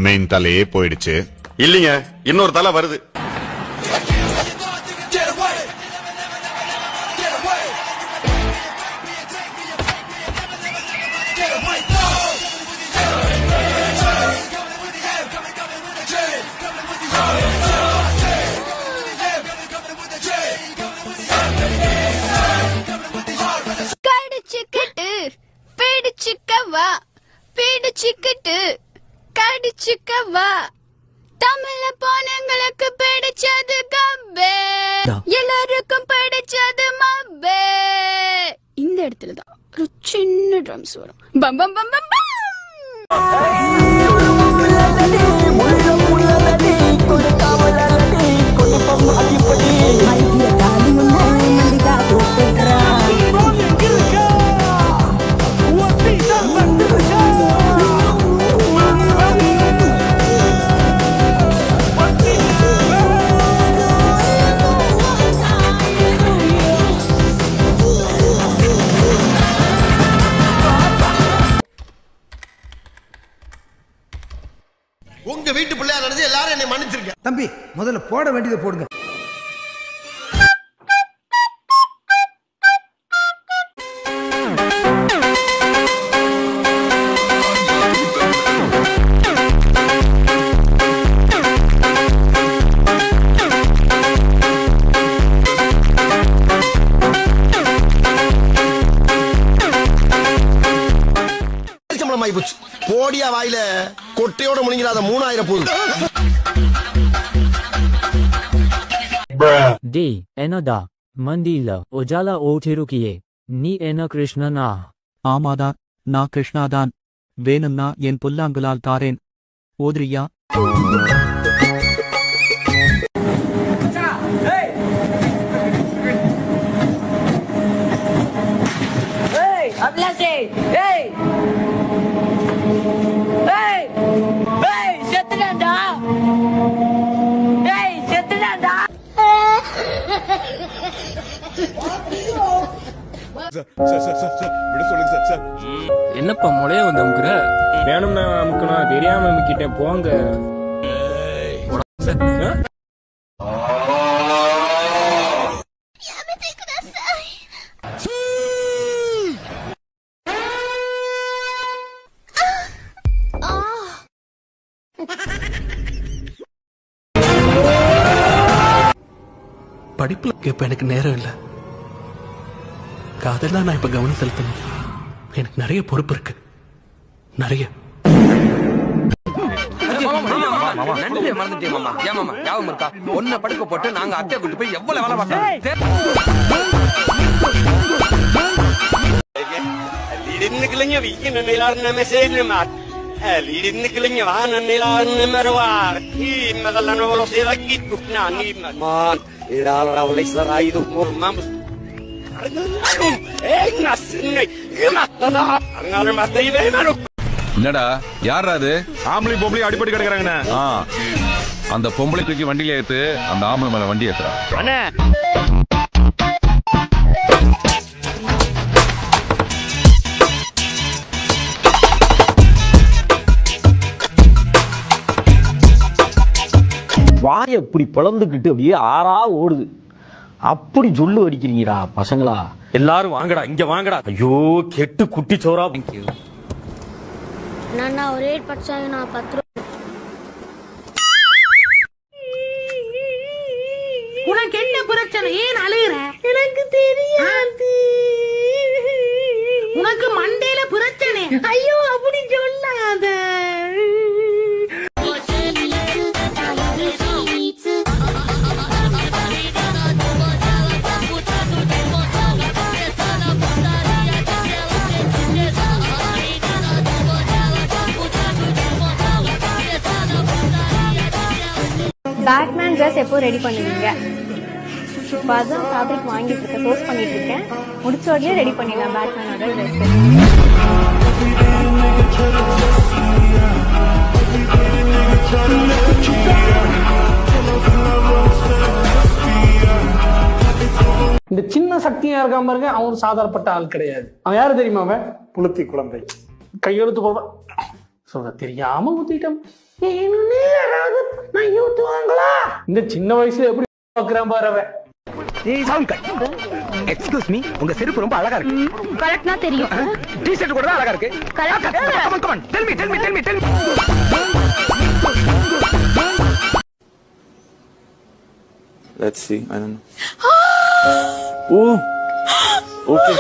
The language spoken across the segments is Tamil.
மெயின் தலையே போயிடுச்சு. இல்லீங்க, இன்னொரு தலை வருது. கடிச்சுக்கிட்டு பிடிச்சுக்கவா, பிடிச்சுக்கிட்டு கடிச்சுக்கவா, தமிழ பொண்ணுங்களுக்கு பிடிச்சது கப்பே, எல்லாருக்கும் பிடிச்சது மப்பே. இந்த இடத்துலதான் ஒரு சின்ன ட்ரம்ஸ் வரும். பம் பம் பம் பம் பம். உங்க வீட்டு பிள்ளையா நடந்து எல்லாரும் என்னை மன்னிச்சிருக்க. தம்பி முதல்ல போட வேண்டியதை போடுங்க. போடியா வாயில கொட்டையோட முழுங்கிறாத 3000 போகுது. டி என்னடா மந்தில உஜாலா ஓட்டிருக்கியே, நீ என்ன கிருஷ்ணனா? ஆமாதா, நான் கிருஷ்ணாதான். வேணும்னா என் புல்லாங்குழால் தாரேன், ஓதுரியா? என்னப்பா முளைய வந்து அமுக்குற? வேணும்னா அமுக்கணும், தெரியாம அமுக்கிட்டேன் போங்க. படிப்புல இப்ப எனக்கு நேரம் இல்ல. காதெல்லாம் நான் இப்ப கவனம் செலுத்தணும். எனக்கு நிறைய பொறுப்பு இருக்கு, நிறைய. ஒன்ன படுக்க போட்டு நாங்க அத்தை கூட்டு போய் எவ்வளவு வேலை பார்த்தோம். என்னடா யாரா அது? ஆம்பளை பொம்பளை அடிப்படி கிடக்குறாங்கண்ணே. அந்த பொம்பளை தூக்கி வண்டியில ஏத்து, அந்த ஆம்பளை மேல வண்டி ஏத்துறா. வாயை இப்படி பிளந்துக்கிட்டு அப்படியே ஆறா ஓடுது. அப்படி சொல்லு அடிக்கிறீங்கடா பசங்களா. எல்லாரும் வாங்கடா, இங்க வாங்கடா. ஐயோ கெட்டு குட்டி சோறா. நான் ஒரே படிச்சாங்க, நான் 10 ரூபாய். உனக்கு என்ன பிரச்சனை? ஏன் அழுகுற? எனக்கு தெரியாது. உனக்கு மண்டையில பிரச்சனை. ஐயோ அப்படி சொல்லாத. பேட்மேன் ட்ரெஸ் எப்போ ரெடி பண்ணுவீங்க? இப்போ அதான் ஃபேப்ரிக் வாங்கிட்டு இருக்கேன், சோர்ஸ் பண்ணிட்டு இருக்கேன். முடிச்ச உடனே ரெடி பண்ணிடலாம் பேட்மேனோட ட்ரெஸ். இந்த சின்ன சக்தியா இருக்காம பாருங்க, அவன் சாதாரணப்பட்ட ஆள் கிடையாது. அவன் யாரு தெரியுமா? அவன் புளுத்தி குழந்தை, கையெழுத்து போவ சொல்ல தெரியாம ஊத்திட்டோம். யாராவது நான் ஊத்துவாங்களா? இந்த சின்ன வயசுல எப்படி பாக்குறான் பாரு அவன். எக்ஸ்கியூஸ் மீ, உங்க செருப்பு ரொம்ப அழகா இருக்கு. கரெக்ட்னா தெரியும். டி-ஷர்ட் கூட அழகா இருக்கு. Correct. Tell me. Let's see. I don't know. Oh. Okay.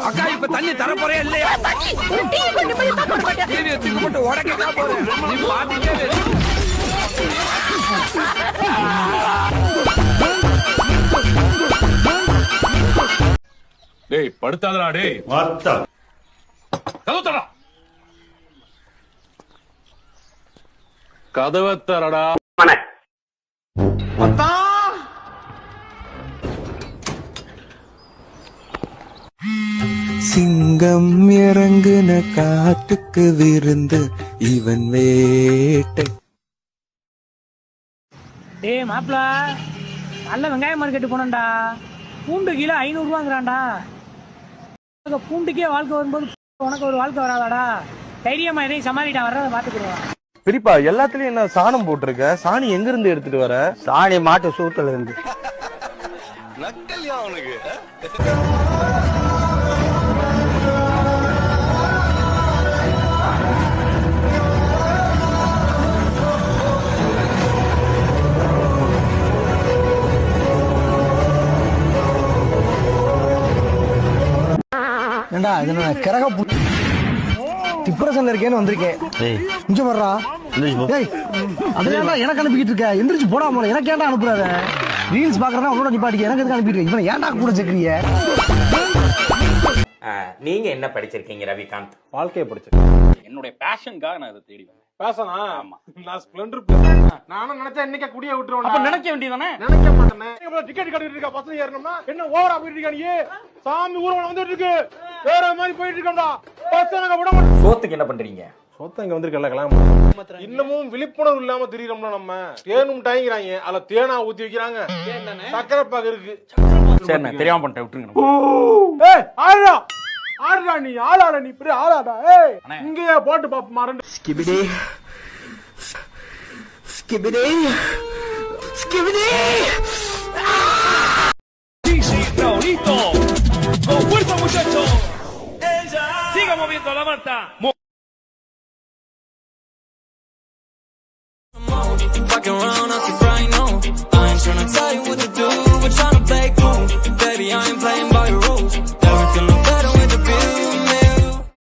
அக்கா இப்ப தண்ணி தர போறே இல்லையா? டிவி தூக்கி போட்டு உடைக்க போறேன். நீ பாத்துட்டே இரு. டேய் படுத்தாதடா டேய். வாத்தா. கதவுத்தடா. கதவத்தடா. அத்தா சிங்கம் இறங்குன காட்டுக்கு விருந்து இவன் வேட்டை. டேய் மாப்ள, நல்ல வெங்காய மார்க்கெட்டு போனோம்டா. பூண்டு கிலோ 500 ரூபாங்கிறான்டா. பூண்டுக்கே வாழ்க்கை வரும்போது உனக்கு ஒரு வாழ்க்கை வராதாடா? தைரியமா எதையும் சமாளிட்டா, வர்றத பாத்துக்கிறோம். பெரியப்பா எல்லாத்துலயும் என்ன சாணம் போட்டிருக்க? சாணி எங்க இருந்து எடுத்துட்டு வர? சாணி மாட்டு சூத்துல இருந்து. நக்கல்யா அவனுக்கு. ஏண்டா இது நான் கிரக டிப்ரஷன்ல இருக்கேன்னு வந்திருக்கேன். இங்க வர்றா. டேய் அதனால எனக்கு அனுப்பிக்கிட்டு இருக்க. எந்திரிச்சு போடா போல. எனக்கு ஏன்டா அனுப்புறாத? ரீல்ஸ் பாக்குறதா உன்னோட நிப்பாட்டிக்க. எனக்கு எதுக்கு அனுப்பிட்டு இவனை ஏன்டா கூட சேர்க்கறீங்க? நீங்க என்ன படிச்சிருக்கீங்க ரவிகாந்த்? வாழ்க்கையை படிச்சிருக்கேன். என்னுடைய பேஷனுக்காக நான் இதை தேடி வந்தேன். பேசனா? ஆமா. நான் ஸ்ப்ளெண்டர் பிளேயர். நானும் நினைச்சா இன்னைக்கு குடிய விட்டுருவேன். அப்ப நினைக்க வேண்டியதானே? நினைக்க மாட்டேனே. டிக்கெட் கட்டிட்டு இருக்க பசங்க ஏறணும்னா என்ன ஓவரா போயிட்டு இருக்கா நீ? சாமி ஊர்வலம் வந்துட்டு இருக்கு. வேற மாதிரி போயிட்டு இருக்கோம்டா. பசங்க விட மாட்டேன். சோத்துக்கு என்ன பண்றீங்க? சொத்த இங்க வந்திருக்கல கல்யாணம். இன்னமும் விழிப்புணர்வு இல்லாம திரியறோம்னா நம்ம தேனும் டாய்ங்கறாங்க. அதுல தேனா ஊத்தி வைக்கிறாங்க. சக்கரை பாகு இருக்கு. சரி நான் தெரியாம பண்ணிட்டேன், விட்டுருங்க. ஏய் ஆளா ஆளா நீ ஆளாடா. நீ பெரிய ஆளாடா. ஏய் இங்கேயே போட்டு பாப்போம் மாறண்டு. ஸ்கிபிடி ஸ்கிபிடி ஸ்கிபிடி. Con fuerza muchachos. Siga moviendo la manta. Fucking around